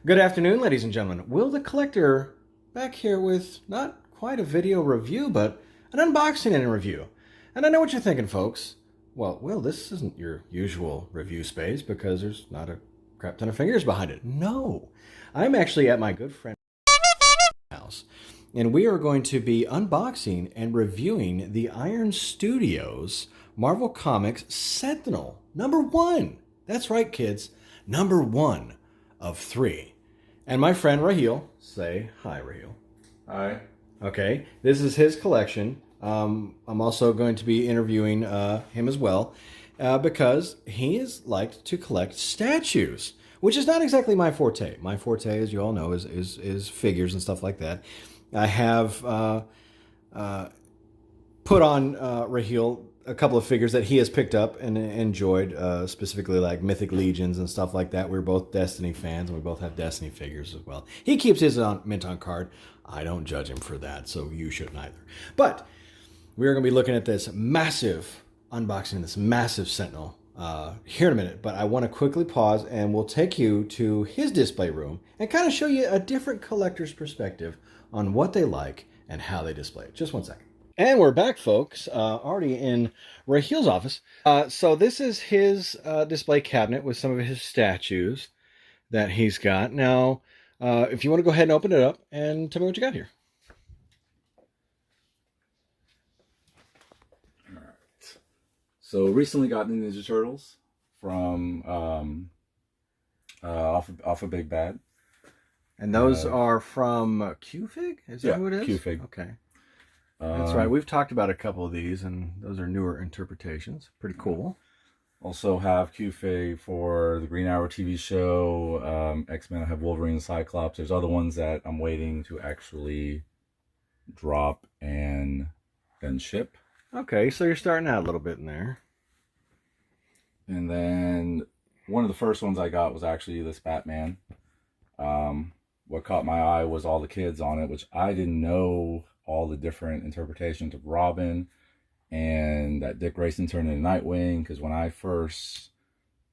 Good afternoon, ladies and gentlemen. Will the Collector back here with not quite a video review, but an unboxing and a review. And I know what you're thinking, folks. Well, Will, this isn't your usual review space because there's not a crap ton of fingers behind it. No, I'm actually at my good friend's house, and we are going to be unboxing and reviewing the Iron Studios Marvel Comics Sentinel #1. That's right, kids. #1 of 3. And my friend Raheel, say hi, Raheel. Hi. Okay, this is his collection. I'm also going to be interviewing him as well because he is liked to collect statues, which is not exactly my forte. My forte, as you all know, is figures and stuff like that. I have put on Raheel a couple of figures that he has picked up and enjoyed, specifically like Mythic Legions and stuff like that. We're both Destiny fans, and we both have Destiny figures as well. He keeps his on mint on card. I don't judge him for that, so you shouldn't either. But we're going to be looking at this massive unboxing, this massive Sentinel here in a minute. But I want to quickly pause, and we'll take you to his display room and kind of show you a different collector's perspective on what they like and how they display it. Just one second. And we're back, folks, already in Raheel's office. So this is his display cabinet with some of his statues that he's got. Now, if you want to go ahead and open it up and tell me what you got here. All right. So recently got the Ninja Turtles from off of Big Bad. And those are from Q-Fig? Is that who it is? Q-Fig. Okay. That's right. We've talked about a couple of these, and those are newer interpretations. Pretty cool. Also have Q-Fig for the Green Arrow TV show. X-Men, I have Wolverine and Cyclops. There's other ones that I'm waiting to actually drop and then ship. Okay, so you're starting out a little bit in there. And then one of the first ones I got was actually this Batman. What caught my eye was all the kids on it, which I didn't know all the different interpretations of Robin and that Dick Grayson turned into Nightwing. Because when I first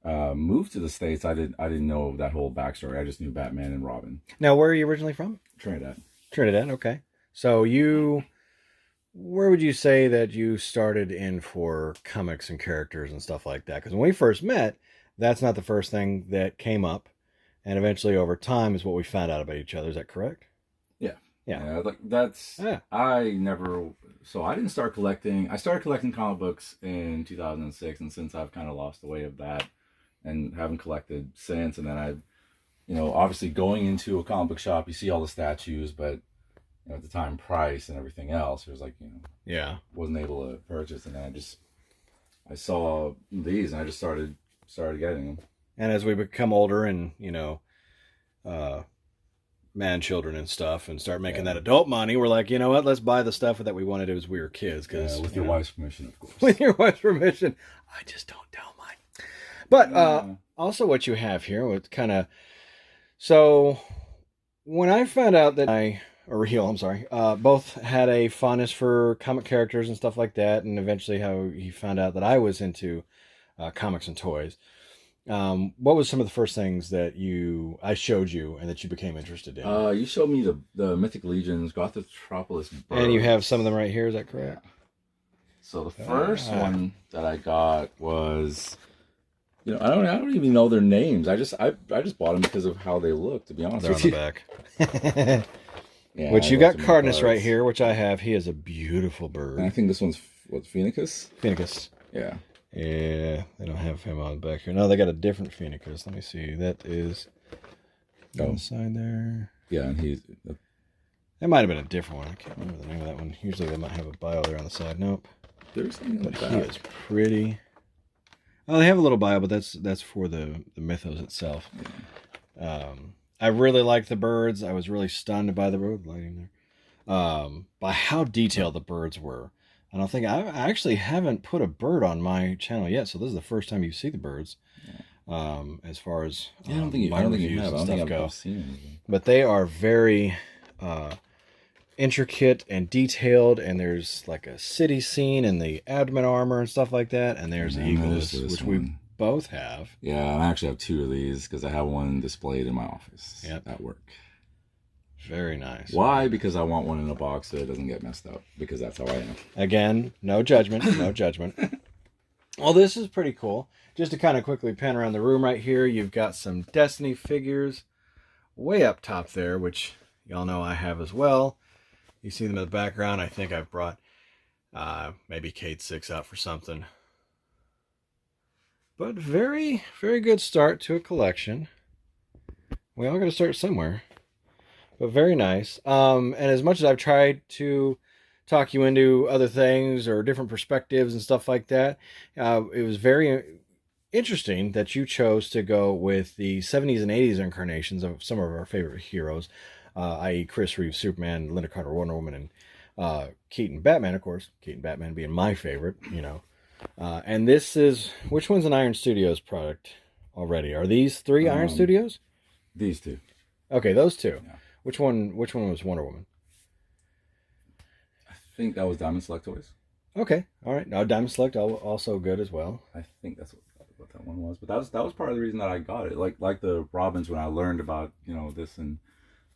moved to the States, I didn't know that whole backstory. I just knew Batman and Robin. Now, where are you originally from? Trinidad. Trinidad, okay. So where would you say that you started in for comics and characters and stuff like that? Because when we first met, that's not the first thing that came up. And eventually, over time, is what we found out about each other. Is that correct? Yeah. Yeah. Like that's, Yeah. I didn't start collecting. I started collecting comic books in 2006. And since I've kind of lost the way of that and haven't collected since. And then obviously going into a comic book shop, you see all the statues, but at the time, price and everything else, it was like, Yeah. wasn't able to purchase. And then I saw these and I just started getting them. And as we become older and, man children and stuff and start making that adult money, we're like, you know what, let's buy the stuff that we wanted as we were kids. Cause, with your wife's permission, of course. With your wife's permission. I just don't tell mine. But also what you have here with kind of... So when I found out that both had a fondness for comic characters and stuff like that, and eventually how he found out that I was into comics and toys, what was some of the first things that I showed you and that you became interested in? You showed me the Mythic Legions, Gothotropolis birds. And you have some of them right here, is that correct? Yeah. So the first one that I got was, I don't even know their names. I just bought them because of how they look, to be honest with you. They're on the back. Yeah, which you got Cardinus right here, which I have. He is a beautiful bird. And I think this one's Phoenicus? Phoenicus. Yeah. Yeah, they don't have him on the back here. No, they got a different Phoenicus. Let me see. That is on the side there. Yeah, and that might have been a different one. I can't remember the name of that one. Usually they might have a bio there on the side. Nope. There's something like that. He is pretty. Oh, they have a little bio, but that's for the mythos itself. Yeah. I really liked the birds. I was really stunned by the bird lighting there. By how detailed the birds were. I actually haven't put a bird on my channel yet, so this is the first time you see the birds. Yeah. As far as I don't think you have. I don't think I've seen anything. But they are very intricate and detailed, and there's like a city scene and the abdomen armor and stuff like that. And there's the eagles, which we both have. Yeah, I actually have 2 of these because I have one displayed in my office at work. Very nice. Why? Because I want one in a box so it doesn't get messed up, because that's how I am. Again, no judgment, no judgment. Well, this is pretty cool. Just to kind of quickly pan around the room right here, you've got some Destiny figures way up top there, which y'all know I have as well. You see them in the background. I think I've brought maybe Kate 6 out for something. But very, very good start to a collection. We all got to start somewhere. But very nice. And as much as I've tried to talk you into other things or different perspectives and stuff like that, it was very interesting that you chose to go with the 70s and 80s incarnations of some of our favorite heroes, i.e. Chris Reeve, Superman, Linda Carter, Wonder Woman, and Keaton Batman, of course. Keaton Batman being my favorite, you know. And this is, which one's an Iron Studios product already? Are these 3 Iron Studios? These 2. Okay, those 2. Yeah. Which one was Wonder Woman? I think that was Diamond Select Toys. Okay, all right. Now Diamond Select also good as well. I think that's what that one was. But that was part of the reason that I got it. Like the Robins, when I learned about, you know, this, and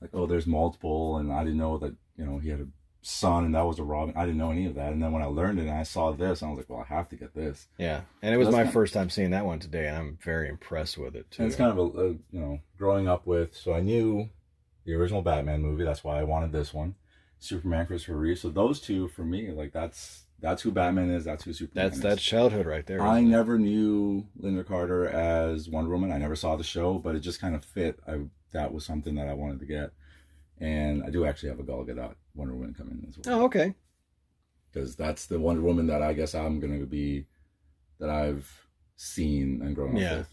like, oh, there's multiple, and I didn't know that, you know, he had a son and that was a Robin. I didn't know any of that. And then when I learned it and I saw this, I was like, well, I have to get this. Yeah, and it was my first time seeing that one today, and I'm very impressed with it too. And it's kind of a you know, growing up with, so I knew the original Batman movie. That's why I wanted this one. Superman, Christopher Reeve. So those 2 for me, like that's who Batman is. That's who Superman is. That's childhood right there. I never knew Linda Carter as Wonder Woman. I never saw the show, but it just kind of fit. That was something that I wanted to get. And I do actually have a Gal Gadot Wonder Woman coming as well. Oh, okay. Because that's the Wonder Woman that I guess I'm going to be, that I've seen and grown up with.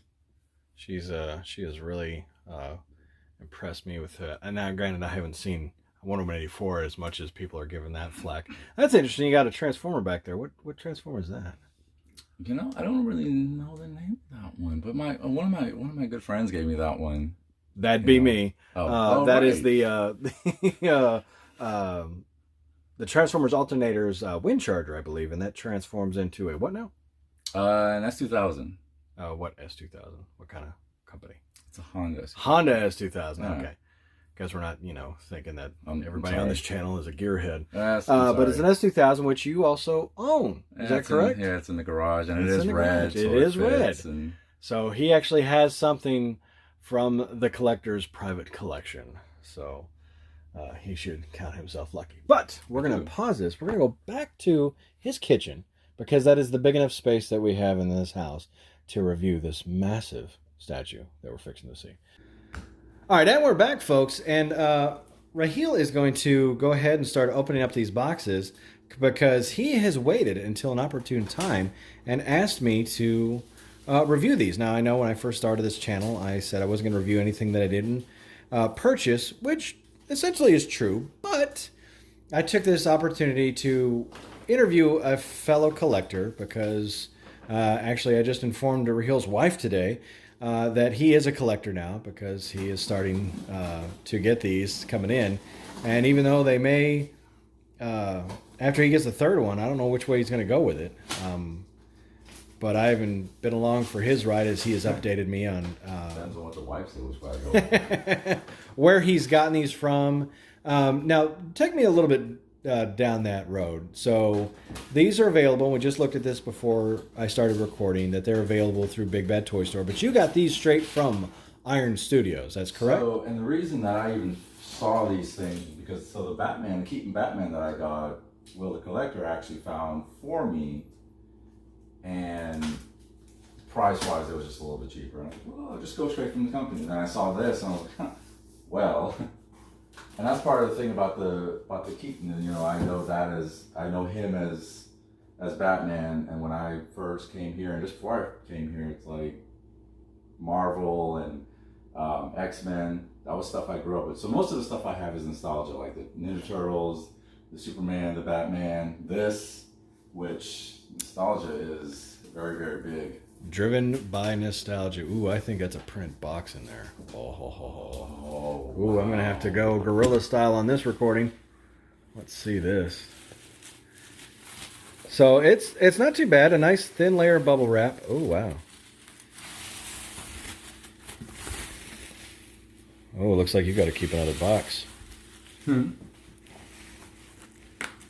She has really impressed me with it. And now, granted, I haven't seen Wonder Woman 84 as much as people are giving that flack. That's interesting. You got a Transformer back there. What Transformer is that? You know, I don't really know the name of that one, but one of my good friends gave me that one. That'd be me. Oh, that right. is the Transformers Alternators wind charger, I believe, and that transforms into a what now? An S2000. What S2000? What kind of company? It's a Honda. Honda S2000. Yeah. Okay. Because we're not, you know, thinking that I'm everybody on this channel is a gearhead. Yes, but it's an S2000, which you also own. Is that correct? Yeah, it's in the garage, and it is red. It is red. So he actually has something from the collector's private collection. So he should count himself lucky. But we're going to pause this. We're going to go back to his kitchen, because that is the big enough space that we have in this house to review this massive statue that we're fixing to see. All right, and we're back, folks. And Raheel is going to go ahead and start opening up these boxes, because he has waited until an opportune time and asked me to review these. Now, I know when I first started this channel, I said I wasn't going to review anything that I didn't purchase, which essentially is true. But I took this opportunity to interview a fellow collector, because actually I just informed Raheel's wife today that he is a collector now, because he is starting to get these coming in. And even though they may, after he gets the third one, I don't know which way he's going to go with it. But I haven't been along for his ride, as he has updated me on depends on what the wife says which way I go. where he's gotten these from. Now, take me a little bit down that road. So these are available. We just looked at this before I started recording, that they're available through Big Bad Toy Store. But you got these straight from Iron Studios. That's correct? So, and the reason that I even saw these things, because the Keaton Batman that I got, Will the Collector actually found for me, and price-wise it was just a little bit cheaper. And I was like, well, I'll just go straight from the company. And then I saw this, and I was like, huh, well. And that's part of the thing about the Keaton. And, you know, I know him as Batman. And when I first came here, and just before I came here, it's like Marvel and X-Men. That was stuff I grew up with. So most of the stuff I have is nostalgia, like the Ninja Turtles, the Superman, the Batman, this, which nostalgia is very, very big. Driven by nostalgia. Ooh, I think that's a print box in there. Oh. Ooh, I'm going to have to go gorilla style on this recording. Let's see this. So it's not too bad. A nice thin layer of bubble wrap. Oh, wow. Oh, it looks like you got to keep another box. Man,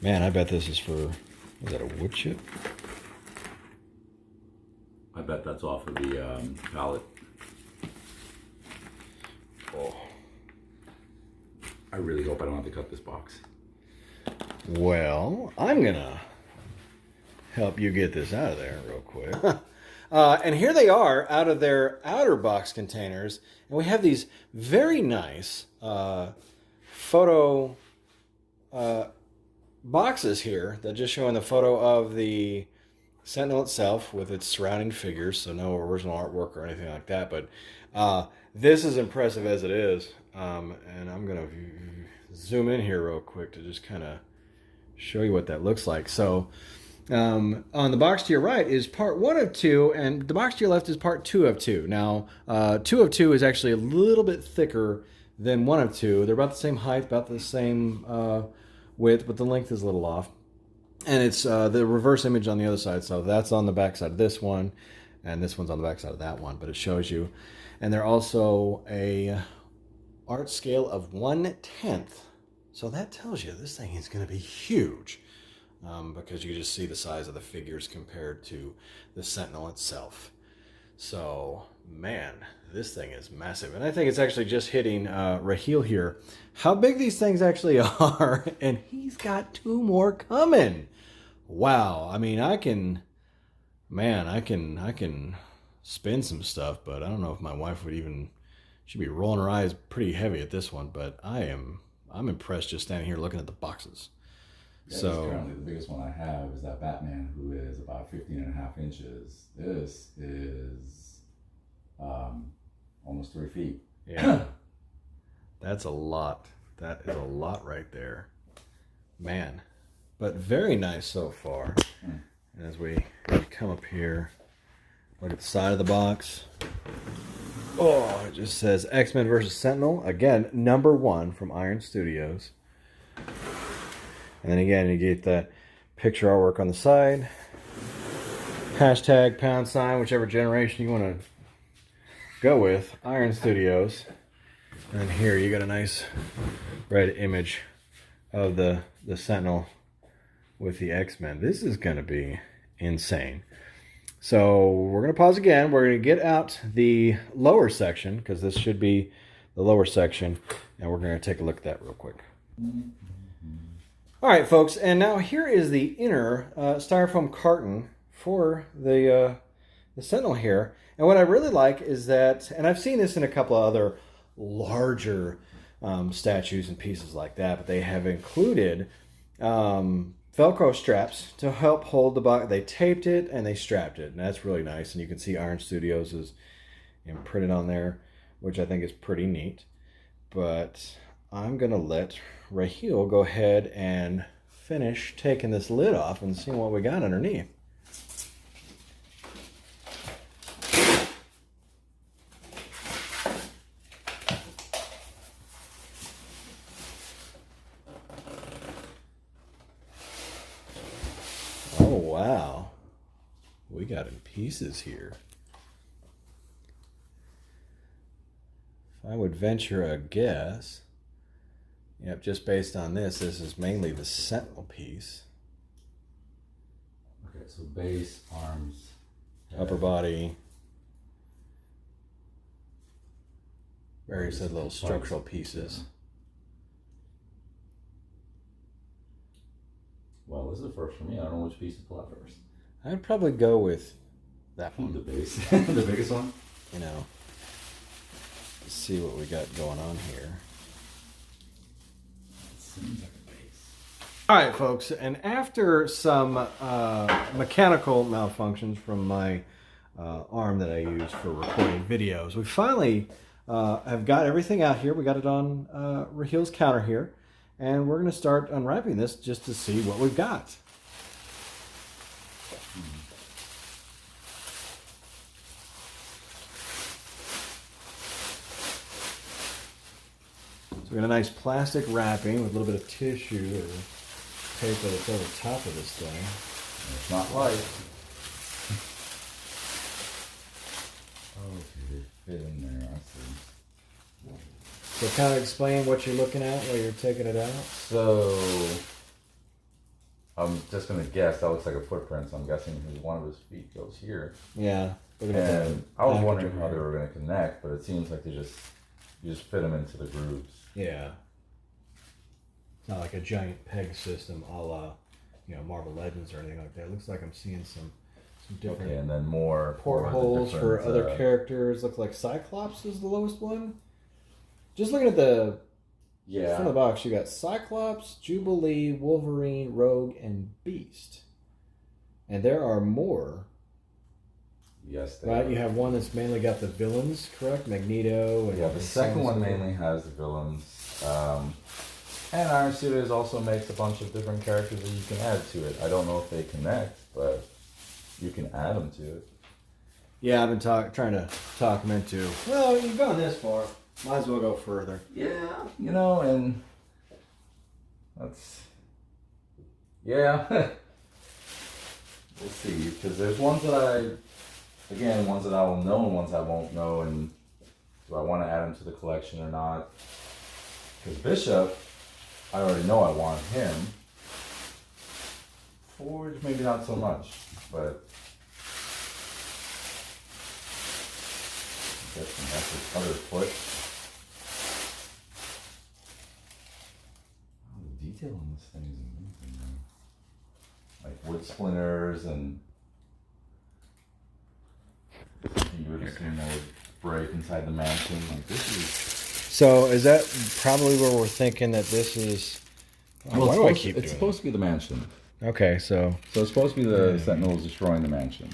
I bet this is for, is that a wood chip? I bet that's off of the pallet. Oh. I really hope I don't have to cut this box. Well, I'm going to help you get this out of there real quick. And here they are out of their outer box containers. And we have these very nice photo boxes here that just showing the photo of the Sentinel itself with its surrounding figures. So no original artwork or anything like that. But this is impressive as it is. And I'm going to zoom in here real quick to just kind of show you what that looks like. So on the box to your right is part 1 of 2, and the box to your left is part 2 of 2. Now, 2 of 2 is actually a little bit thicker than 1 of 2. They're about the same height, about the same width, but the length is a little off. And it's the reverse image on the other side. So that's on the back side of this one, and this one's on the back side of that one, but it shows you. And they're also a art scale of 1/10. So that tells you this thing is going to be huge. Because you can just see the size of the figures compared to the Sentinel itself. So, man, this thing is massive. And I think it's actually just hitting Raheel here how big these things actually are. And he's got 2 more coming. Wow. I mean, I can spin some stuff, but I don't know if my wife would even, she'd be rolling her eyes pretty heavy at this one. But I'm impressed just standing here looking at the boxes. Yeah, So currently the biggest one I have is that Batman, who is about 15.5 inches. This is almost 3 feet. Yeah, that's a lot. That is a lot right there, man. But very nice so far. And as we come up here, look at the side of the box. Oh, it just says X-Men vs. Sentinel. Again, #1 from Iron Studios. And then again, you get that picture artwork on the side. Hashtag #, whichever generation you want to go with. Iron Studios. And here you got a nice red image of the Sentinel with the X-Men. This is going to be insane. So we're going to pause again. We're going to get out the lower section, because this should be the lower section. And we're going to take a look at that real quick. All right, folks, and now here is the inner styrofoam carton for the Sentinel here. And what I really like is that, and I've seen this in a couple of other larger statues and pieces like that, but they have included Velcro straps to help hold the box. They taped it and they strapped it, and that's really nice. And you can see Iron Studios is imprinted on there, which I think is pretty neat. But I'm going to let Raheel go ahead and finish taking this lid off and seeing what we got underneath. Oh, wow. We got in pieces here. If I would venture a guess, yep, just based on this is mainly the Sentinel piece. Okay, so base, arms, Upper body. Various little structural pieces. Well, this is the first for me. I don't know which piece to pull out first. I'd probably go with that one. The base. The biggest one? You know, let's see what we got going on here. Seems like a base. All right, folks, and after some mechanical malfunctions from my arm that I use for recording videos, we finally have got everything out here. We got it on Raheel's counter here, and we're going to start unwrapping this just to see what we've got. So we got a nice plastic wrapping with a little bit of tissue or paper that's over top of this thing. It's not light. Oh, okay, they fit in there, I see. So kind of explain what you're looking at while you're taking it out. So I'm just gonna guess that looks like a footprint. So I'm guessing one of his feet goes here. Yeah. And I was wondering how they were gonna connect, but it seems like you just fit them into the grooves. Yeah. It's not like a giant peg system, a la, Marvel Legends or anything like that. It looks like I'm seeing some different. Okay, and then more portholes for other characters. Looks like Cyclops is the lowest one. Just looking at the front of the box, you got Cyclops, Jubilee, Wolverine, Rogue, and Beast. And there are more. Yes, right. You have one that's mainly got the villains, correct? Magneto. And the second one mainly has the villains. And Iron Studios also makes a bunch of different characters that you can add to it. I don't know if they connect, but you can add them to it. Yeah, I've been trying to talk them into. Well, you've gone this far. Might as well go further. Yeah, and that's we'll see. Because there's ones that ones that I will know and ones I won't know, and do I want to add them to the collection or not? Because Bishop, I already know I want him. Forge, maybe not so much, but I guess that's his other foot. Oh, the detail on this thing is amazing, man. Like wood splinters and you would assume that would break inside the mansion. Like this is. So is that probably where we're thinking that this is? Why do I keep doing it? It's supposed to be the mansion. Okay, so it's supposed to be the Sentinels destroying the mansion.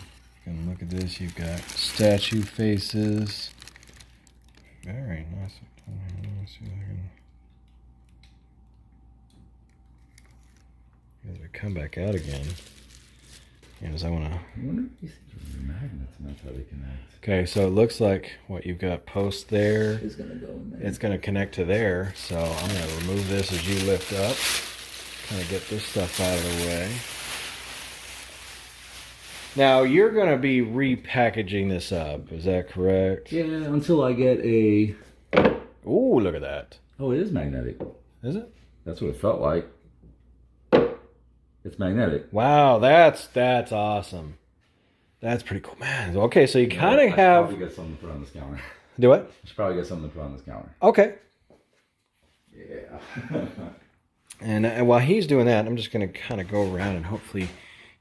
And look at this. You've got statue faces. Very nice. Let's see if I can come back out again. As I want to. I wonder if these things are magnets and that's how they connect. Okay, so it looks like what you've got post there. It's gonna go in there. It's gonna connect to there. So I'm gonna remove this as you lift up. Kind of get this stuff out of the way. Now you're gonna be repackaging this up. Is that correct? Yeah, until I get a. Ooh, look at that. Oh, it is magnetic. Is it? That's what it felt like. It's magnetic. Wow, that's awesome. That's pretty cool, man. Okay, so you kind of have. I should probably get something to put on this counter. Do what? I should probably get something to put on this counter. Okay. Yeah. And while he's doing that, I'm just going to kind of go around and hopefully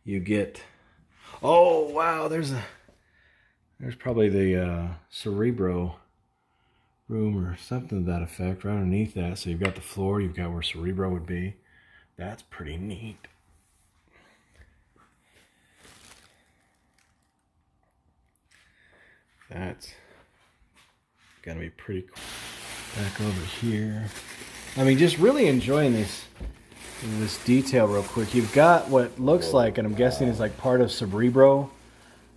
you get. Oh wow, there's probably the Cerebro room or something to that effect right underneath that. So you've got the floor, you've got where Cerebro would be. That's pretty neat. That's gonna be pretty cool. Back over here. I mean, just really enjoying this detail real quick. You've got what looks like, and I'm guessing is like part of Cerebro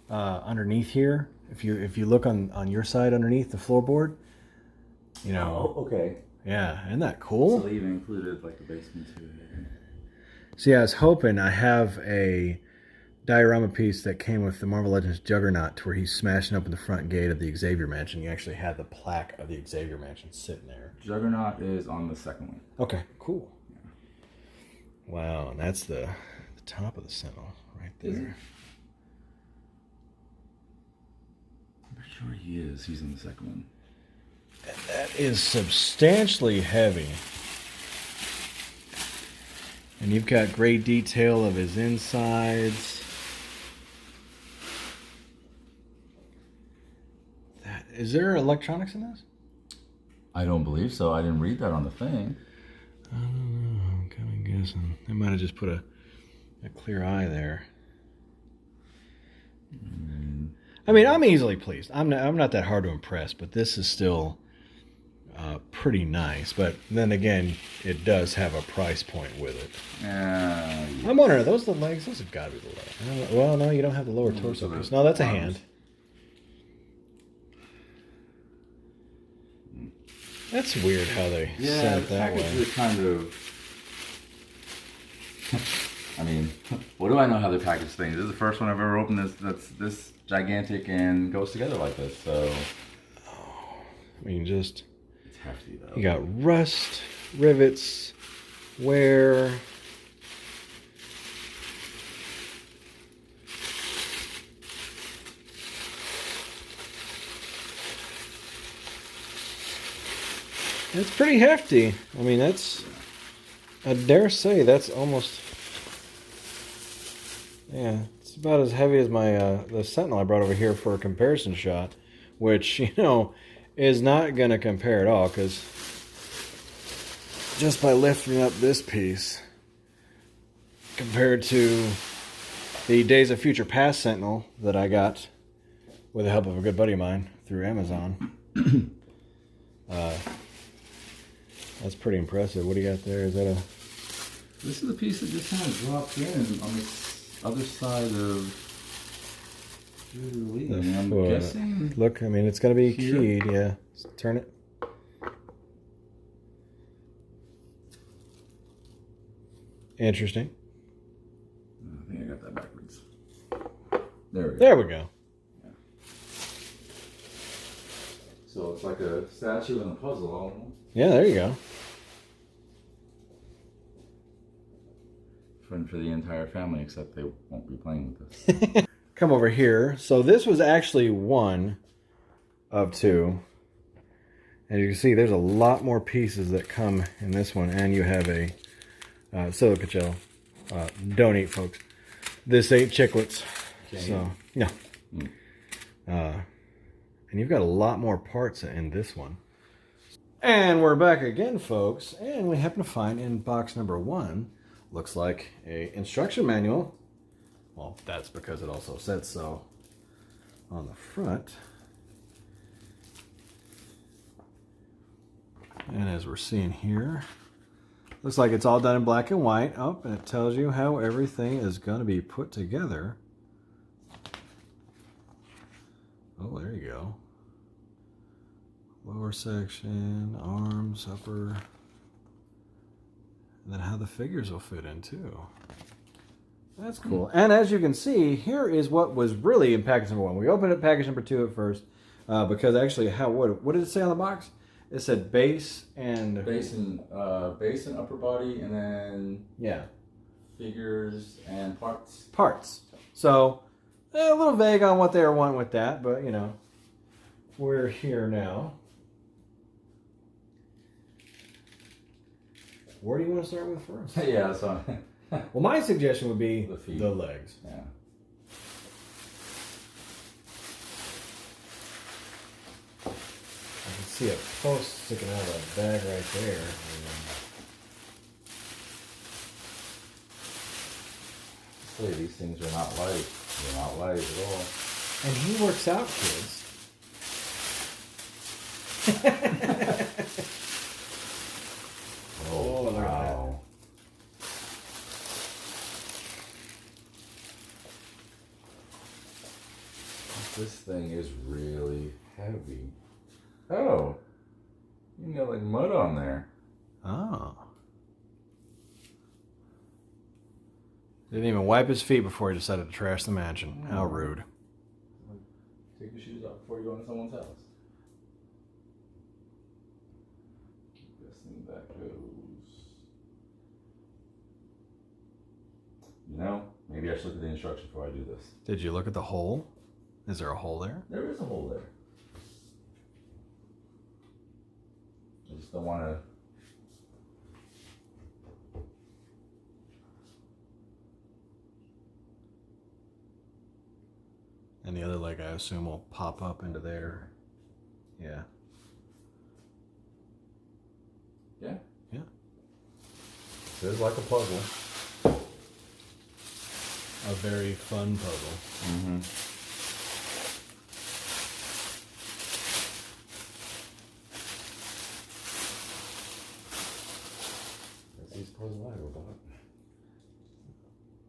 underneath here. If you look on your side underneath the floorboard, Oh, okay. Yeah, isn't that cool? So they even included like the basement too. See, I was hoping I have a diorama piece that came with the Marvel Legends Juggernaut to where he's smashing open the front gate of the Xavier Mansion. You actually had the plaque of the Xavier Mansion sitting there. Juggernaut is on the second one. Okay, cool. Yeah. Wow, and that's the top of the Sentinel right there. I'm pretty sure he is. He's in the second one. And that is substantially heavy. And you've got great detail of his insides. Is there electronics in this? I don't believe so. I didn't read that on the thing. I don't know. I'm kind of guessing. They might have just put a clear eye there. I mean, I'm easily pleased. I'm not that hard to impress, but this is still pretty nice. But then again, it does have a price point with it. Yeah. I'm wondering, are those the legs? Those have got to be the legs. Well, no, you don't have the lower torso piece. No, that's a hand. That's weird how they sent it that way. Is kind of. I mean, what do I know how they package things? This is the first one I've ever opened that's this gigantic and goes together like this. So, I mean, just it hefty though. You got rust, rivets, wear. It's pretty hefty. I mean, that's, I dare say that's almost, yeah, it's about as heavy as my the Sentinel I brought over here for a comparison shot, which, you know, is not going to compare at all, because just by lifting up this piece compared to the Days of Future Past Sentinel that I got with the help of a good buddy of mine through Amazon. That's pretty impressive. What do you got there? Is that a... This is a piece that just kind of dropped in on the other side of Julie. I'm guessing. Look, I mean, it's going to be here. keyed. Yeah. Turn it. Interesting. I think I got that backwards. There we go. There we go. Yeah. So it's like a statue and a puzzle all in one. Yeah, there you go. Fun for the entire family, except they won't be playing with this. Come over here. So this was actually one of two. As you can see, there's a lot more pieces that come in this one, and you have a silica gel. Don't eat, folks. This ain't chiclets. So no. And you've got a lot more parts in this one. And we're back again, folks. And we happen to find in box number 1, looks like a instruction manual. Well, that's because it also said so on the front. And as we're seeing here, looks like it's all done in black and white. Oh, and it tells you how everything is going to be put together. Oh, there you go. Lower section, arms, upper, and then how the figures will fit in too. That's cool. And as you can see, here is what was really in package number 1. We opened up package number 2 at first, because actually, what did it say on the box? It said base and upper body, and then yeah, figures and parts. Parts. So a little vague on what they were wanting with that, but you know, we're here now. Where do you want to start with first? Yeah, so Well, my suggestion would be the feet. the legs. Yeah. I can see a post sticking out of that bag right there. Say these things are not light. They're not light at all. And he works out, kids. Oh, look at wow. This thing is really heavy. Oh, you can get like mud on there. Oh. Didn't even wipe his feet before he decided to trash the mansion. How rude. Take your shoes off before you go into someone's house. Guessing that goes. You know, maybe I should look at the instructions before I do this. Did you look at the hole? Is there a hole there? There is a hole there. I just don't want to. And the other leg, I assume, will pop up into there. Yeah. Yeah. Yeah. It is like a puzzle. A very fun puzzle. Mm-hmm. These puzzle I robot.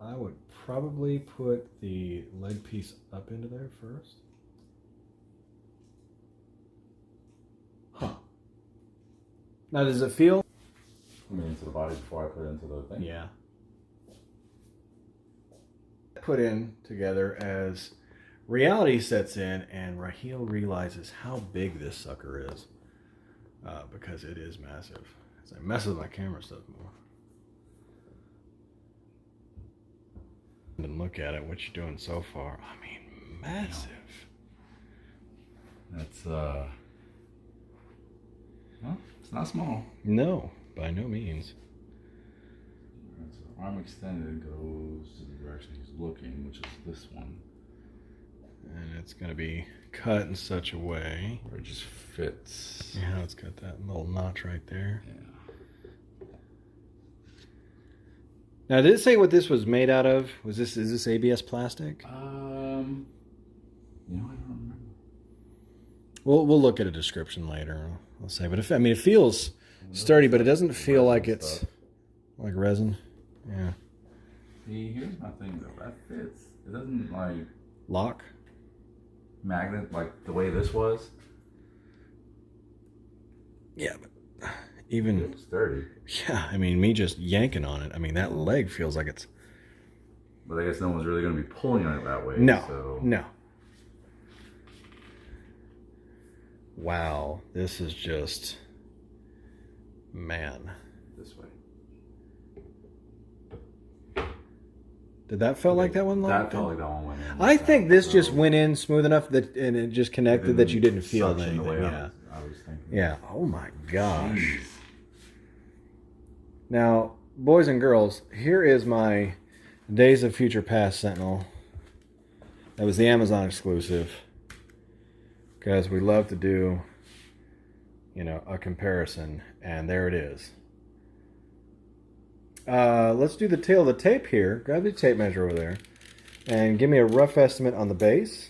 I would probably put the leg piece up into there first. Huh. Now, does it feel? I mean, into the body before I put it into the thing. Yeah. Put in together as reality sets in and Raheel realizes how big this sucker is. because it is massive. As I mess with my camera stuff more. And look at it, what you're doing so far. I mean, massive. That's well, it's not small. No, by no means. So arm extended goes to the direction he's looking, which is this one. And it's going to be cut in such a way where it just fits. Yeah, it's got that little notch right there. Yeah. Now, did it say what this was made out of? Is this ABS plastic? I don't remember. We'll look at a description later. I'll say, but if, I mean, it feels sturdy, but it doesn't feel like it's like resin. Yeah. See, here's my thing though. That fits. It doesn't like lock. Magnet like the way this was. Yeah, but even it's sturdy. Yeah, I mean, me just yanking on it. I mean, that leg feels like it's. But I guess no one's really going to be pulling on it that way. No, so. no. Wow, this is just, man. This way. Did that feel like that one? That felt like that one went in. I think this just went in smooth enough that, and it just connected that you didn't feel suction anything. the way Yeah. I was thinking. Yeah. Oh my gosh. Jeez. Now, boys and girls, here is my Days of Future Past Sentinel. That was the Amazon exclusive. Because we love to do, you know, a comparison. And there it is. Let's do the tail of the tape here. Grab the tape measure over there. And give me a rough estimate on the base.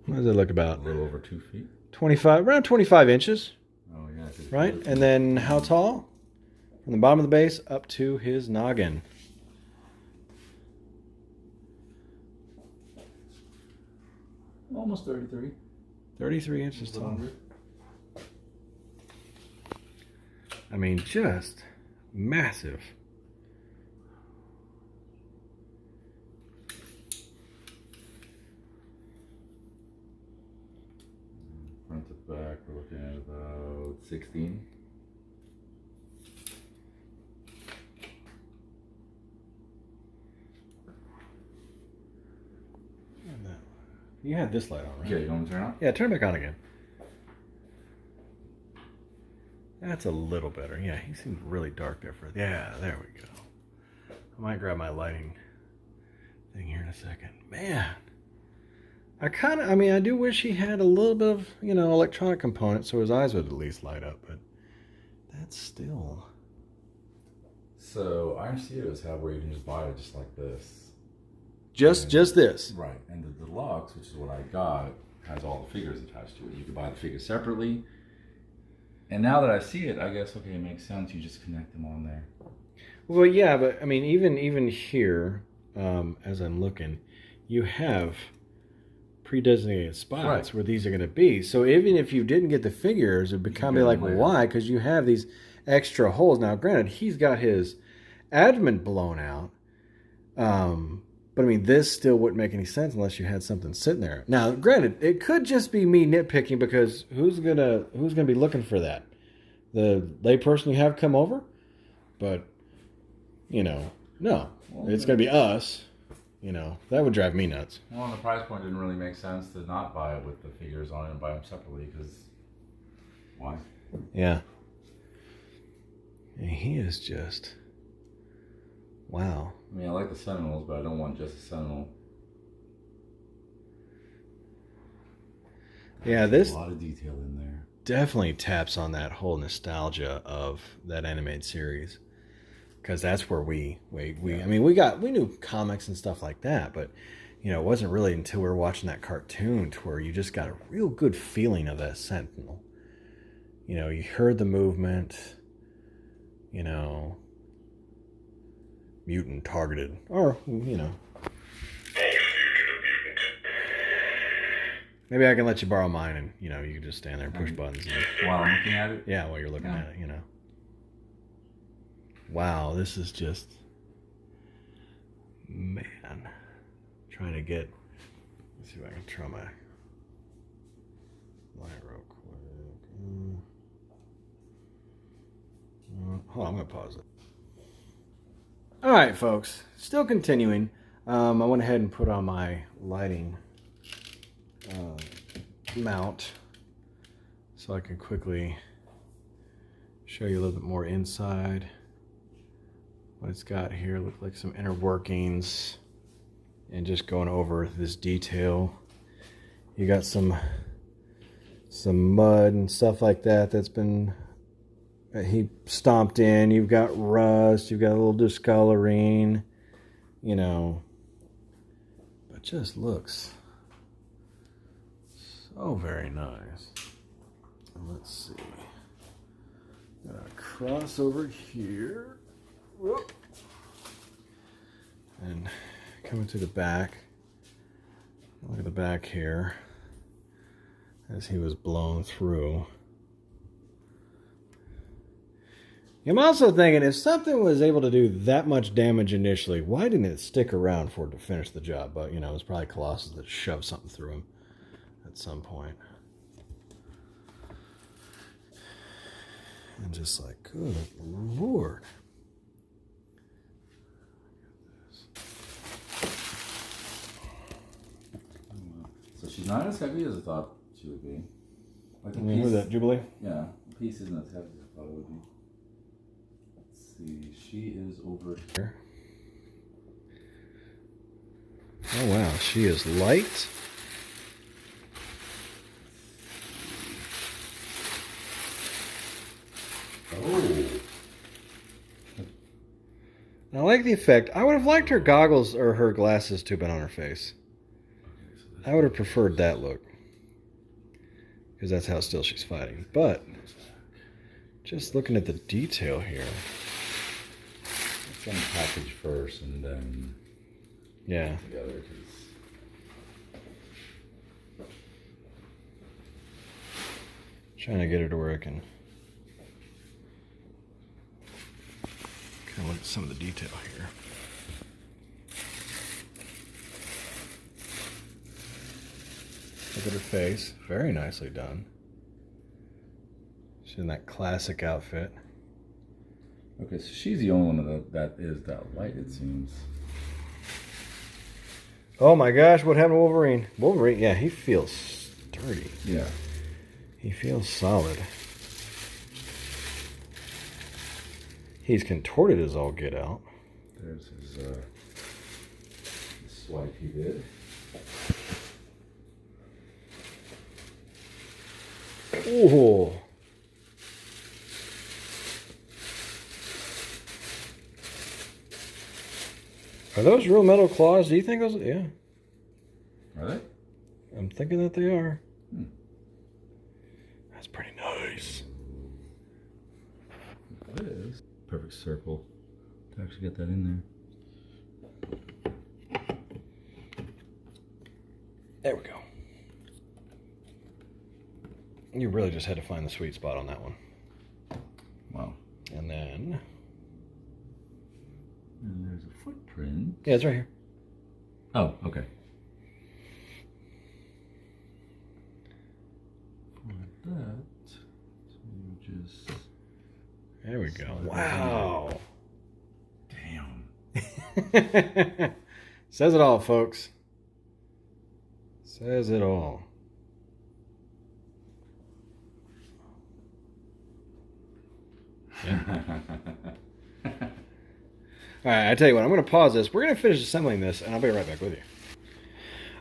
What does it look about? A little over 2 feet. 25, around 25 inches. Oh, yeah. Right? And then how tall? From the bottom of the base up to his noggin. Almost 33. 33 inches tall. I mean, just massive. Front to back, we're looking at about 16. You had this light on, right? Yeah, you want to turn it on? Yeah, turn it back on again. That's a little better. Yeah, he seemed really dark there for. Yeah, there we go. I might grab my lighting thing here in a second. Man, I mean, I do wish he had a little bit of, you know, electronic component so his eyes would at least light up, but that's still. So Iron Studios have where you can just buy it just like this. Just this. Right, and the deluxe, which is what I got, has all the figures attached to it. You can buy the figures separately. And now that I see it, I guess, okay, it makes sense. You just connect them on there. Well, yeah, but I mean, even here, as I'm looking, you have pre-designated spots where these are going to be. So even if you didn't get the figures, it'd become like, why? Because you have these extra holes. Now, granted, he's got his adamant blown out. But I mean, this still wouldn't make any sense unless you had something sitting there. Now, granted, it could just be me nitpicking because who's gonna be looking for that? The layperson you have come over? But, you know, no, it's gonna be us. You know, that would drive me nuts. Well, and the price point didn't really make sense to not buy it with the figures on it and buy them separately because why? Yeah. And he is just. Wow. I mean, I like the Sentinels, but I don't want just a Sentinel. Yeah, there's a lot of detail in there. Definitely taps on that whole nostalgia of that animated series, because that's where we I mean, we knew comics and stuff like that, but you know, it wasn't really until we were watching that cartoon to where you just got a real good feeling of that Sentinel. You know, you heard the movement. You know. Mutant targeted, or you know, maybe I can let you borrow mine, and you know, you can just stand there and push buttons. While I'm looking at it. Yeah, while you're looking at it, you know. Wow, this is just, man, trying to get Let's see if I can try my light real quick. Hold on, I'm going to pause it. All right, folks. Still continuing. I went ahead and put on my lighting mount so I can quickly show you a little bit more inside. What it's got here look like some inner workings, and just going over this detail. You got some mud and stuff like that that's been he stomped in. You've got rust, you've got a little discoloring, you know, but just looks so very nice. Let's see. Got a cross over here. Whoop. And coming to the back. Look at the back here as he was blown through. I'm also thinking, if something was able to do that much damage initially, why didn't it stick around for it to finish the job? But, you know, it's probably Colossus that shoved something through him at some point. And just like, good Lord. So she's not as heavy as I thought she would be. Like Who's that, Jubilee? Yeah, the piece isn't as heavy as I thought it would be. Let's see, she is over here. Oh wow, she is light. Oh. I like the effect. I would have liked her goggles or her glasses to have been on her face. I would have preferred that look, because that's how still she's fighting. But just looking at the detail here. Let's unpackage first and then yeah. together. Trying to get her to where I can kind of look at some of the detail here. Look at her face. Very nicely done. She's in that classic outfit. Okay, so she's the only one that is that light, it seems. Oh my gosh, what happened to Wolverine? Wolverine, yeah, he feels sturdy. Yeah. He feels solid. He's contorted as all get out. There's his swipe he did. Oh. Are those real metal claws? Do you think those? Yeah. Are they? I'm thinking that they are. Hmm. That's pretty nice. It is. Perfect circle to actually get that in there. There we go. You really just had to find the sweet spot on that one. Wow. And then... And there's a footprint. yeah, it's right here. Oh, okay. Like that. So you just... There we go. Wow. Damn. Says it all, folks. Says it all. Yeah. All right, I tell you what, I'm going to pause this. We're going to finish assembling this, and I'll be right back with you.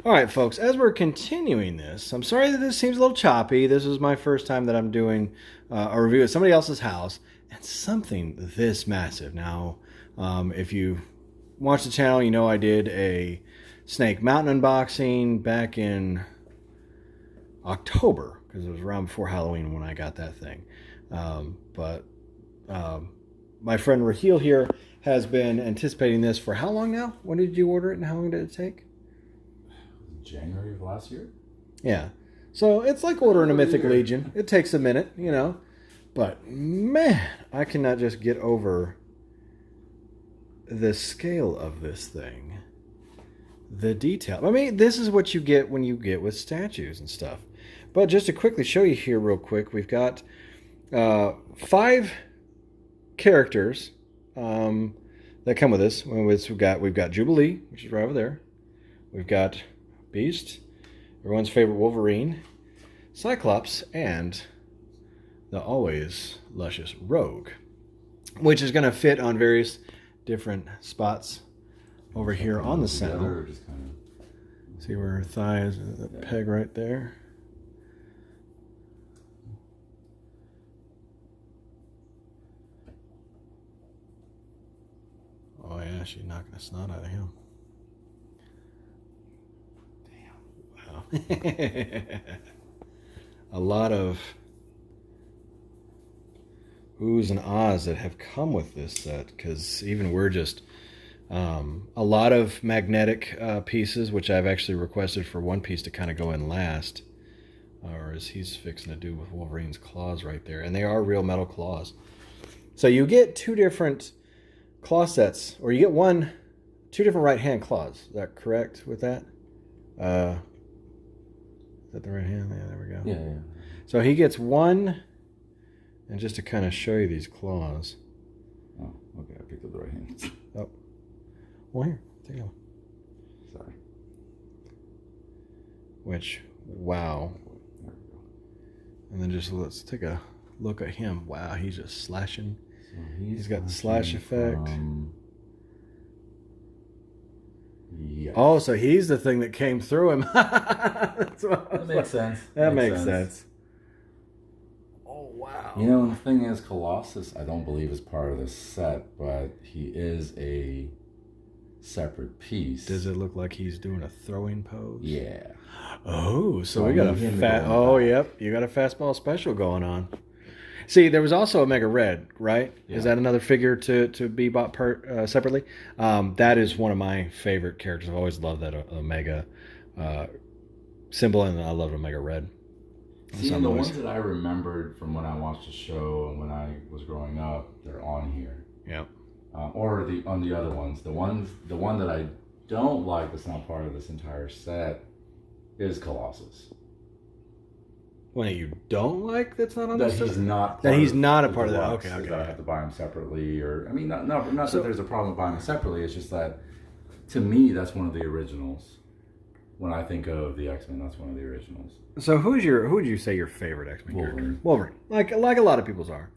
All right, folks, as we're continuing this, I'm sorry that this seems a little choppy. This is my first time that I'm doing a review at somebody else's house, and something this massive. Now, if you watch the channel, you know I did a Snake Mountain unboxing back in October, because it was around before Halloween when I got that thing. My friend Raheel here has been anticipating this for how long now? When did you order it and how long did it take? January of last year? Yeah. So it's like ordering a Mythic Legion. It takes a minute, you know. But man, I cannot just get over the scale of this thing. the detail. I mean, this is what you get when you get with statues and stuff. But just to quickly show you here real quick, we've got 5 characters that come with this. We've got Jubilee, which is right over there. We've got Beast, everyone's favorite Wolverine, Cyclops, and the always luscious Rogue, which is going to fit on various different spots over here on the Sentinel. See where her thigh is, the peg right there. Oh yeah, she's knocking a snot out of him. Damn. Wow. A lot of oohs and ahs that have come with this set, because even we're just a lot of magnetic pieces, which I've actually requested for one piece to kind of go in last, or as he's fixing to do with Wolverine's claws right there, and they are real metal claws. So you get 2 different claw sets, or you get 2 different right hand claws. Is that correct with that? Is that the right hand? Yeah, there we go. Yeah. So he gets 1, and just to kind of show you these claws. Oh, okay, I picked up the right hand. Oh. Well, here, take it. Sorry. Which, wow. There we go. And then just let's take a look at him. Wow, he's just slashing. So He's got the slash effect. Yes. Oh, so he's the thing that came through him. That's what That makes sense. That makes sense. Oh, wow. You know, the thing is, Colossus, I don't believe is part of this set, but he is a separate piece. Does it look like he's doing a throwing pose? Yeah. Oh, so we got a fat. going Oh, back. yep. You got a fastball special going on. See, there was also Omega Red, right? Yeah. Is that another figure to be bought separately? That is one of my favorite characters. I've always loved that Omega symbol, and I love Omega Red. See, the ones that I remembered from when I watched the show and when I was growing up, they're on here. Yeah. Or on the other ones. The one that I don't like that's not part of this entire set is Colossus. One that you don't like that's not on That this set? he's not. That he's not a the part of that. deluxe, Okay, is okay. that I have to buy them separately, or I mean, not So- that there's a problem with buying them separately. It's just that, to me, that's one of the originals. When I think of the X-Men, that's one of the originals. So who would you say your favorite X-Men character? Wolverine. Like a lot of people's are.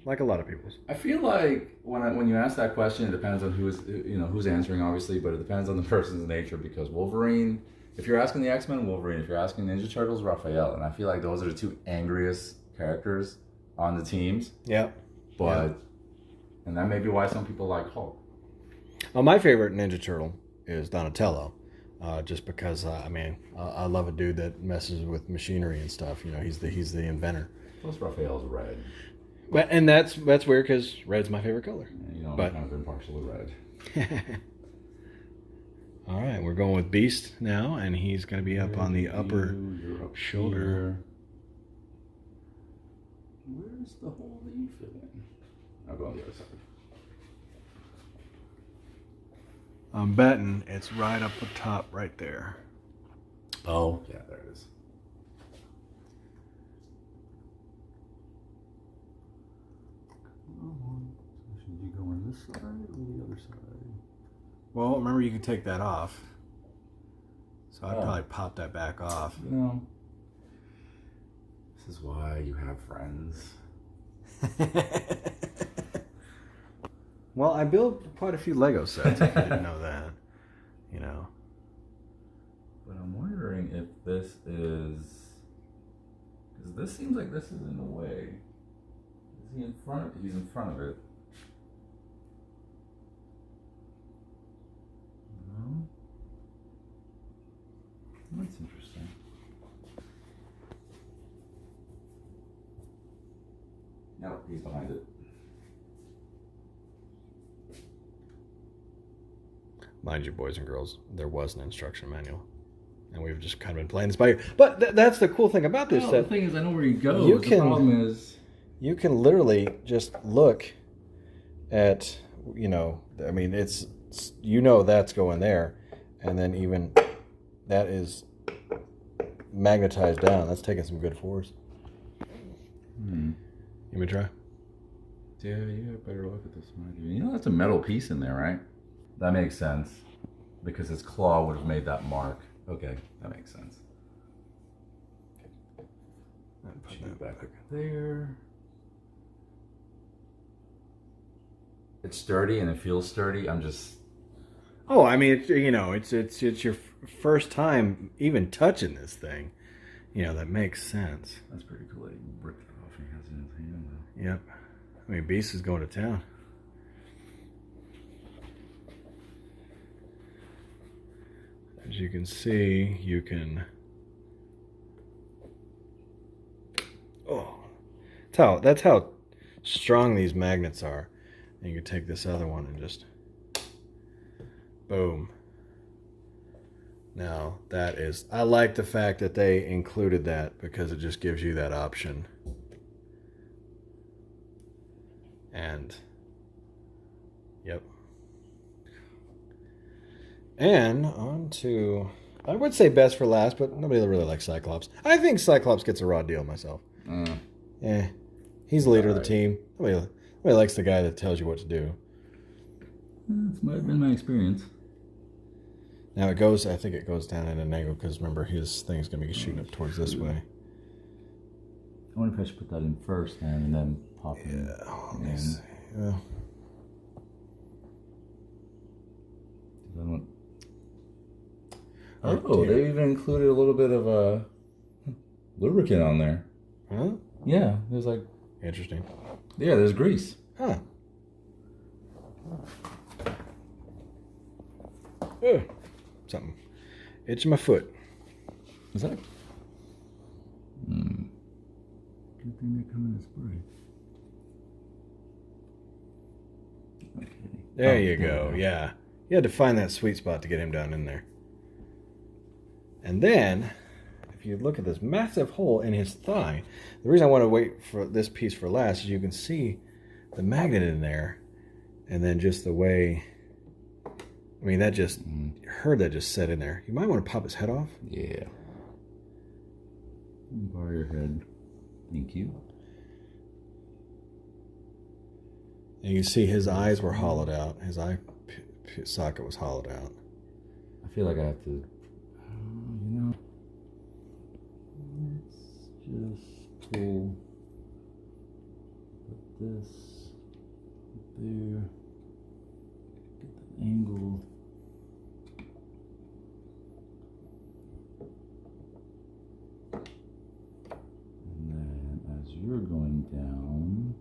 Like a lot of people's. I feel like when you ask that question, it depends on who's answering, obviously, but it depends on the person's nature, because Wolverine. If you're asking the X-Men, Wolverine. If you're asking Ninja Turtles, Raphael. And I feel like those are the 2 angriest characters on the teams. Yeah. But, and that may be why some people like Hulk. Well, my favorite Ninja Turtle is Donatello. Just because, I love a dude that messes with machinery and stuff. You know, he's the inventor. Plus Raphael's red. And that's weird because red's my favorite color. You know, But- I'm kind of impartial to red. All right, we're going with Beast now, and he's going to be up on the upper shoulder. Here. Where's the hole that you fit in? I'll go on the other side. I'm betting it's right up the top right there. Oh, yeah, there it is. Should you go on this side or the other side? Well, remember you can take that off. So I'd Oh. probably pop that back off. You know, this is why you have friends. Well, I built quite a few Lego sets, if you didn't know that. You know. But I'm wondering if this is... Because this seems like this is in the way. Is he in front? He's in front of it. No? That's interesting. No, he's behind it. Mind you, boys and girls, there was an instruction manual. And we've just kind of been playing this by ear. But that's the cool thing about this No, set. the thing is, I know where he goes. You The can- problem is... You can literally just look at, I mean, it's that's going there. And then even that is magnetized down. That's taking some good force. You want me to try? Yeah, you got a better look at this one. You know, that's a metal piece in there, right? That makes sense. Because his claw would have made that mark. Okay, that makes sense. Put that back there. It's sturdy and it feels sturdy. I'm just... Oh, I mean, it's your first time even touching this thing. You know, that makes sense. That's pretty cool. He ripped it off and he has it in his hand, though. Yep. I mean, Beast is going to town. As you can see, you can... Oh, that's how strong these magnets are. And you can take this other one and just... Boom. Now, that is... I like the fact that they included that because it just gives you that option. And... Yep. And on to... I would say best for last, but nobody really likes Cyclops. I think Cyclops gets a raw deal myself. He's the leader of the team. Nobody likes the guy that tells you what to do. That's might have been my experience. Now it goes, I think it goes down at an angle because remember his thing's going to be shooting up towards this way. I wonder if I should put that in first and then pop it in. Yeah. Oh, they even included a little bit of lubricant on there. Huh? Yeah, there's like... Interesting. Yeah, there's grease. Huh. Oh, something. Itching my foot. Is that? Good thing they come in a spray. Okay. There you go. Yeah. You had to find that sweet spot to get him down in there. And then, if you look at this massive hole in his thigh, the reason I want to wait for this piece for last is you can see the magnet in there. And then just the way, I mean, that just, heard that just set in there. You might want to pop his head off. Yeah. Bar your head. Thank you. And you can see his eyes were hollowed out. His eye socket was hollowed out. I feel like I have to, let's just pull, put this there, get the angle. And then as you're going down,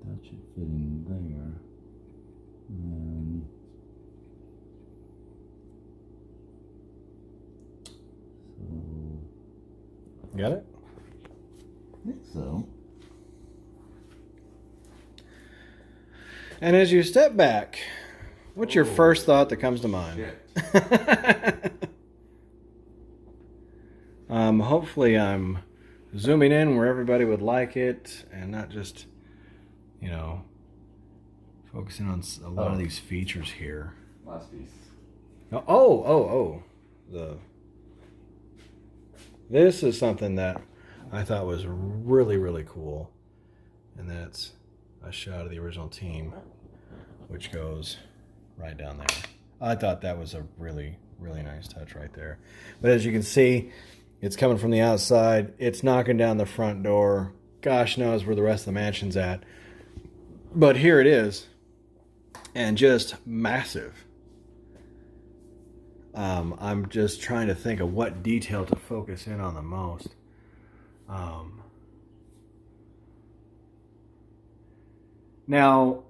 that should fit in there. And so, Got it? I think so. And as you step back, what's your first thought that comes to mind? Hopefully I'm zooming in where everybody would like it and not just, focusing on a lot of these features here. Last piece. This is something that I thought was really, really cool. And that's a shot of the original team, which goes right down there. I thought that was a really, really nice touch right there. But as you can see, it's coming from the outside. It's knocking down the front door. Gosh knows where the rest of the mansion's at. But here it is. And just massive. I'm just trying to think of what detail to focus in on the most. Now,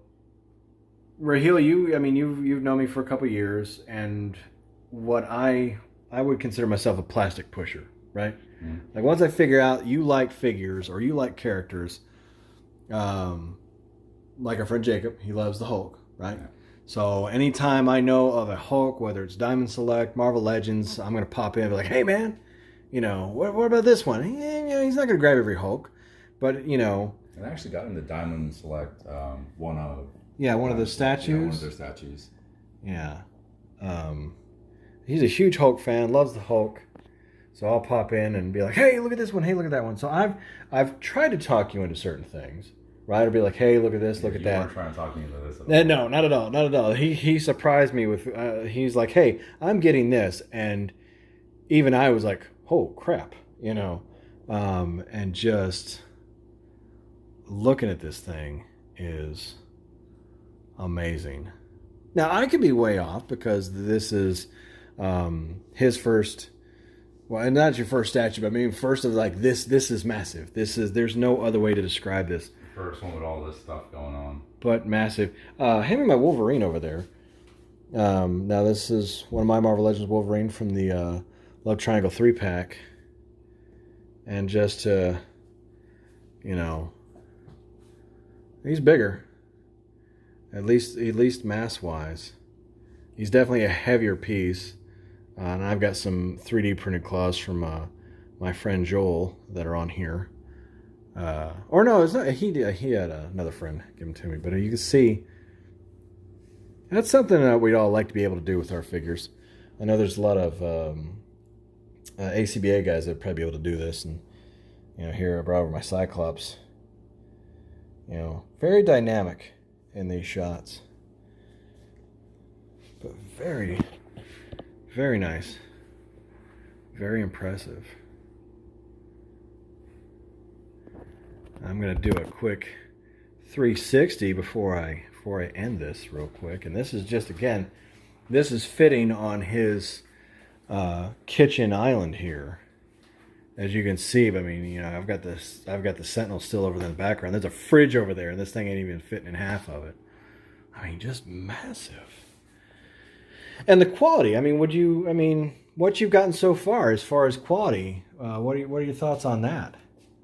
Raheel, you've known me for a couple years, and what I would consider myself a plastic pusher, right? Mm-hmm. Like once I figure out you like figures or you like characters, like our friend Jacob, he loves the Hulk, right? Yeah. So anytime I know of a Hulk, whether it's Diamond Select, Marvel Legends, I'm going to pop in and be like, hey man, what about this one? He's not going to grab every Hulk, but I actually got him the Diamond Select one of... Yeah, one of the statues. Yeah, one of their statues. Yeah. He's a huge Hulk fan, loves the Hulk. So I'll pop in and be like, "Hey, look at this one. Hey, look at that one." So I've tried to talk you into certain things, right? I'll be like, "Hey, look at this, look at You that." weren't trying to talk me into this at all. No, not at all, not at all. He surprised me with. He's like, "Hey, I'm getting this," and even I was like, "Oh crap," and just looking at this thing is amazing. Now I could be way off because this is his first. Well, and not your first statue, but I mean, first of like this. This is massive. There's no other way to describe this. First one with all this stuff going on. But massive. Hand me my Wolverine over there. Now this is one of my Marvel Legends Wolverine from the Love Triangle 3-pack. And just to, he's bigger. At least mass-wise. He's definitely a heavier piece. And I've got some 3D printed claws from my friend Joel that are on here. Or no, it's not. He had another friend give them to me. But you can see, that's something that we'd all like to be able to do with our figures. I know there's a lot of ACBA guys that would probably be able to do this. And, here I brought over my Cyclops. Very dynamic in these shots. But very, very nice. Very impressive. I'm going to do a quick 360 before I end this real quick. And this is just, again, this is fitting on his kitchen island here. As you can see, I mean, I've got the Sentinel still over there in the background. There's a fridge over there, and this thing ain't even fitting in half of it. I mean, just massive. And the quality, I mean, what you've gotten so far as quality, what are your thoughts on that?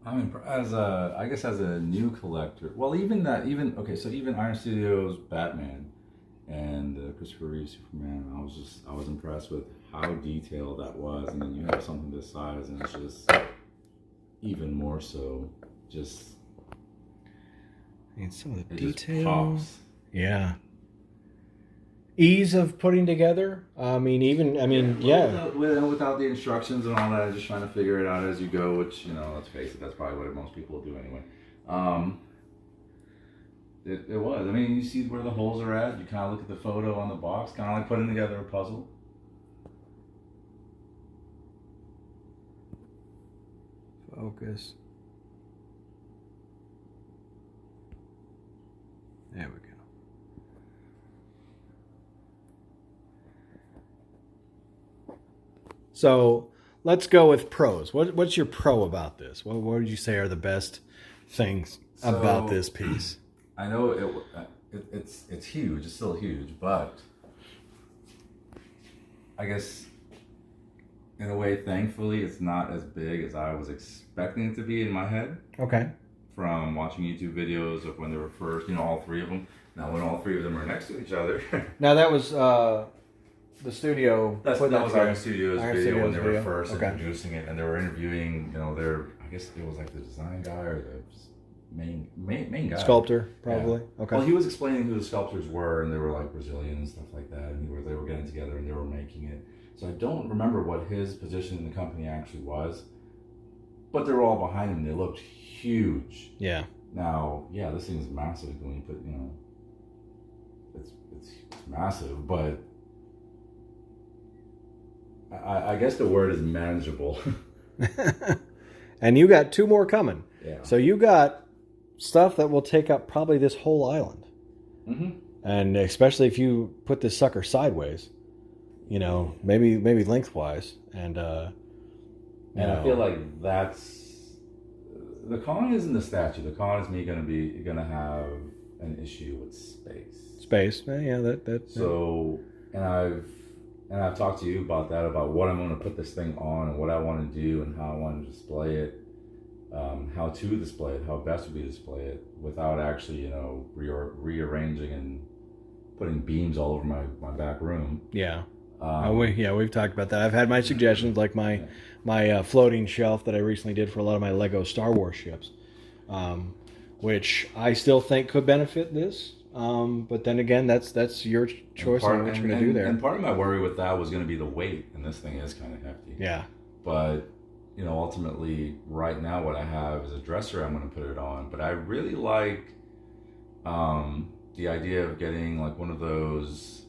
I mean, I guess as a new collector, well, even Iron Studios Batman and Christopher Reeve Superman, I was impressed with how detailed that was. And then you have something this size, and it's just even more so. Just, and some of the details. details, yeah. Ease of putting together. Yeah. Without the instructions and all that, just trying to figure it out as you go. Which, let's face it, that's probably what most people will do anyway. It was. I mean, you see where the holes are at. You kind of look at the photo on the box, kind of like putting together a puzzle. Focus. There we go. So let's go with pros. What's your pro about this? What would you say are the best things about this piece? I know it's huge. It's still huge, but I guess in a way, thankfully, it's not as big as I was expecting it to be in my head. Okay. From watching YouTube videos of when they were first, all three of them. Now, when all three of them are next to each other. Now that was the studio. That was Iron Studios video when they were first okay. introducing it, and they were interviewing, I guess it was like the design guy or the main guy. Sculptor, probably. Yeah. Okay. Well, he was explaining who the sculptors were, and they were like Brazilian and stuff like that, and they were getting together and they were making it. So I don't remember what his position in the company actually was, but they were all behind him. They looked huge. Yeah. Now, this thing is massive when you put, it's massive, but I guess the word is manageable. And you got two more coming. Yeah. So you got stuff that will take up probably this whole island. Mm-hmm. And especially if you put this sucker sideways, maybe lengthwise. And I feel like that's the con isn't the statue. The con is me going to have an issue with space. That. So, and I've talked to you about that, about what I'm going to put this thing on and what I want to do and how I want to display it, how to display it, how best to display it without actually, rearranging and putting beams all over my back room. Yeah. We've talked about that. I've had my suggestions, like my floating shelf that I recently did for a lot of my Lego Star Wars ships, which I still think could benefit this. But then again, that's your choice on what you're going to do there. And part of my worry with that was going to be the weight, and this thing is kind of hefty. Yeah. But, ultimately, right now what I have is a dresser I'm going to put it on. But I really like the idea of getting like one of those,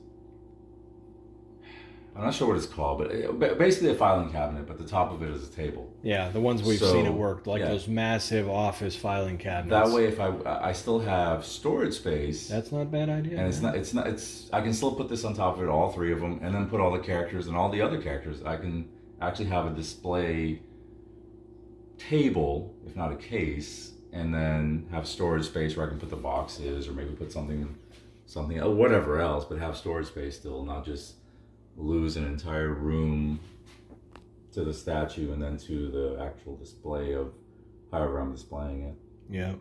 I'm not sure what it's called, but basically a filing cabinet, but the top of it is a table. Yeah, the ones we've seen at work, like those massive office filing cabinets. That way, if I still have storage space, that's not a bad idea. And I can still put this on top of it, all three of them, and then put all the characters and all the other characters. I can actually have a display table, if not a case, and then have storage space where I can put the boxes or maybe put something, whatever else, but have storage space still, not just lose an entire room to the statue and then to the actual display of however I'm displaying it. Yeah.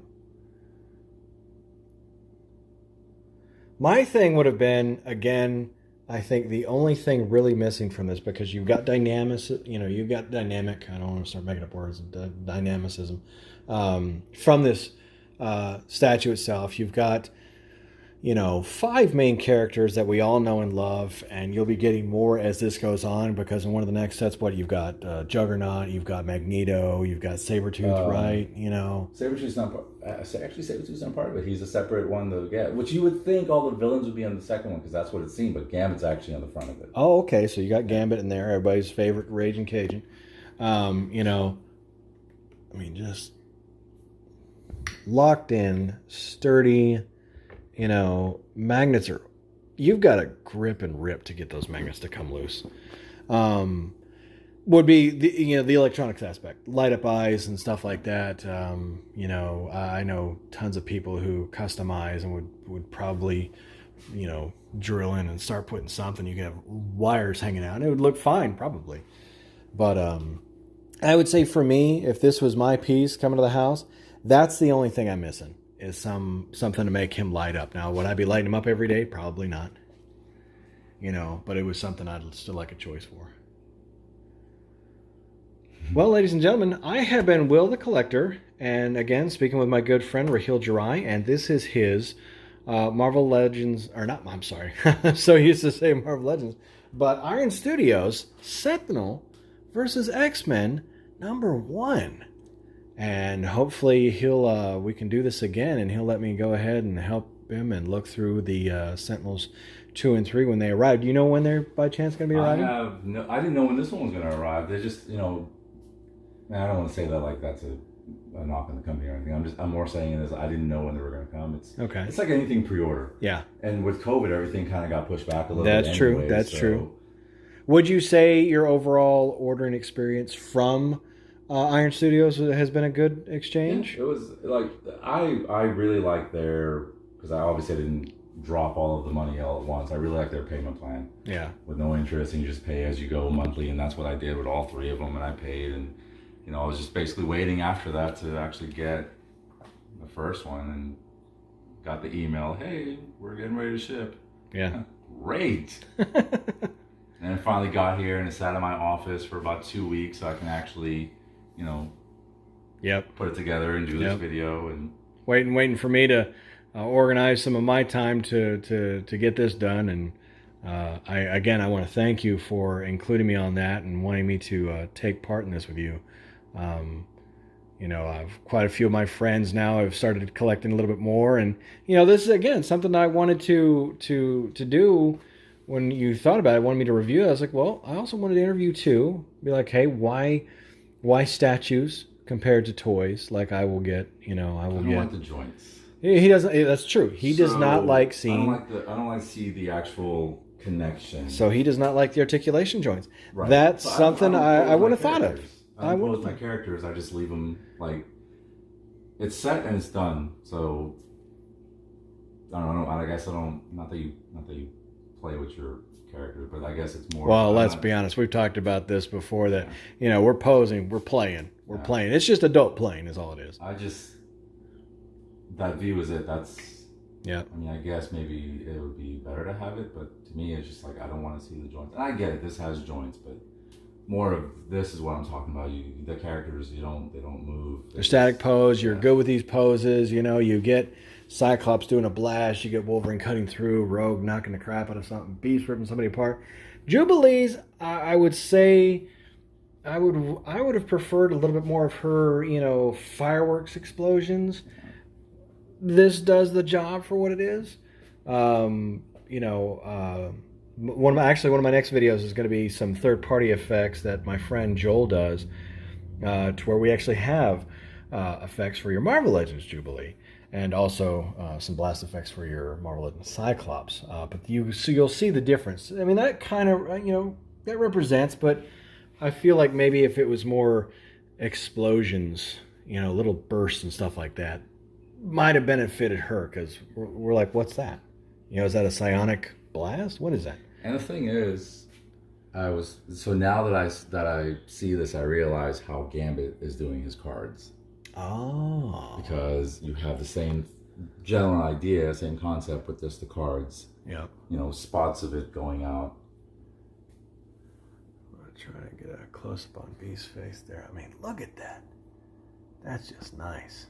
My thing would have been, again, I think the only thing really missing from this, because you've got dynamic, you've got dynamic, I don't want to start making up words, dynamicism, from this statue itself. You've got, 5 main characters that we all know and love, and you'll be getting more as this goes on, because in one of the next sets, you've got Juggernaut, you've got Magneto, you've got Sabretooth, right? Sabretooth's not part, actually Sabretooth's not part of it. He's a separate one to get, which you would think all the villains would be on the second one, because that's what it seemed, but Gambit's actually on the front of it. Oh, okay, so you got Gambit in there, everybody's favorite Raging Cajun. Just locked in, sturdy, magnets are, you've got to grip and rip to get those magnets to come loose. Would be the electronics aspect, light up eyes and stuff like that. I know tons of people who customize and would probably, drill in and start putting something. You could have wires hanging out and it would look fine probably. But I would say for me, if this was my piece coming to the house, that's the only thing I'm missing. Is something to make him light up. Now, would I be lighting him up every day? Probably not. But it was something I'd still like a choice for. Well, ladies and gentlemen, I have been Will the Collector, and again, speaking with my good friend Raheel Jirai, and this is his Marvel Legends, or not, I'm sorry, so used to say Marvel Legends, but Iron Studios Sentinel versus X-Men #1. And hopefully we can do this again, and he'll let me go ahead and help him and look through the Sentinels 2 and 3 when they arrive. Do you know when they're by chance going to be arriving? I didn't know when this one was going to arrive. They just, I don't want to say that like that's a knock on the company or anything. I'm more saying it as I didn't know when they were going to come. It's like anything pre-order. Yeah. And with COVID, everything kind of got pushed back a little bit. That's true. That's true. Would you say your overall ordering experience from Iron Studios has been a good exchange? Yeah, it was like I really like because I obviously didn't drop all of the money all at once. I really like their payment plan. Yeah. With no interest, and you just pay as you go monthly, and that's what I did with all 3 of them, and I paid, and I was just basically waiting after that to actually get the first one, and got the email, hey, we're getting ready to ship. Yeah. Great. And it finally got here, and it sat in my office for about 2 weeks, so I can actually put it together and do this video, and waiting for me to organize some of my time to get this done. And I want to thank you for including me on that and wanting me to take part in this with you. I've quite a few of my friends now have started collecting a little bit more, and this is again something I wanted to do. When you thought about it, wanted me to review it, I was like, well, I also wanted to interview too. Be like, hey, why statues compared to toys? Like I will get, I don't like the joints. He doesn't. That's true. He does not like seeing. I don't like to see the actual connection. So he does not like the articulation joints. Right. That's something I would have thought of. I would my characters. I just leave them like it's set and it's done. So I don't know. I guess I don't. Not that you play with your character, but I guess it's more. Well, let's be honest. We've talked about this before. That we're posing, we're playing, playing. It's just adult playing, is all it is. That view is it. That's. Yeah. I mean, I guess maybe it would be better to have it, but to me, it's just like I don't want to see the joints. And I get it. This has joints, but more of this is what I'm talking about. The characters, they don't move. They're static pose. You're good with these poses. You get Cyclops doing a blast. You get Wolverine cutting through, Rogue knocking the crap out of something, Beast ripping somebody apart. Jubilee's, I would say, I would have preferred a little bit more of her, you know, fireworks explosions. This does the job for what it is. You know, one of my next videos is going to be some third-party effects that my friend Joel does, to where we actually have effects for your Marvel Legends Jubilee, and also some blast effects for your Marvel Legends Cyclops. But you'll see the difference. I mean, that kind of, you know, that represents, but I feel like maybe if it was more explosions, you know, little bursts and stuff like that, might have benefited her, because we're like, what's that? You know, is that a psionic blast? What is that? And the thing is, so now that I see this, I realize how Gambit is doing his cards. Oh. Because you have the same general idea, same concept with just the cards. Yeah. You know, spots of it going out. I'm trying to get a close up on Beast's face there. I mean, look at that. That's just nice.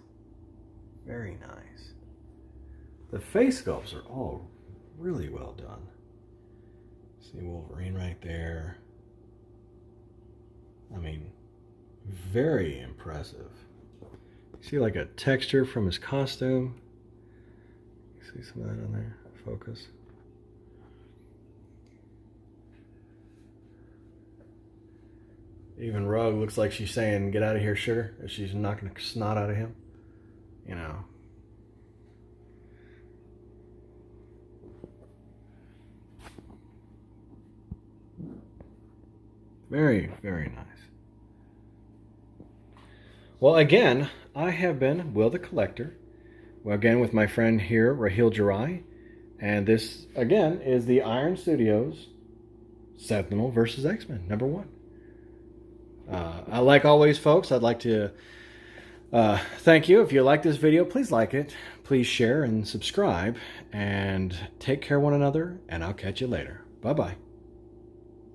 Very nice. The face sculpts are all really well done. See Wolverine right there. I mean, very impressive. See like a texture from his costume. See some of that on there? Focus. Even Rogue looks like she's saying, "Get out of here, sugar," as she's knocking the snot out of him. You know. Very, very nice. Well, again, I have been Will the Collector. Well, again, with my friend here, Raheel Jarai. And this, again, is the Iron Studios Sentinel versus X-Men, #1. Like always, folks, I'd like to thank you. If you like this video, please like it. Please share and subscribe. And take care of one another, and I'll catch you later. Bye-bye.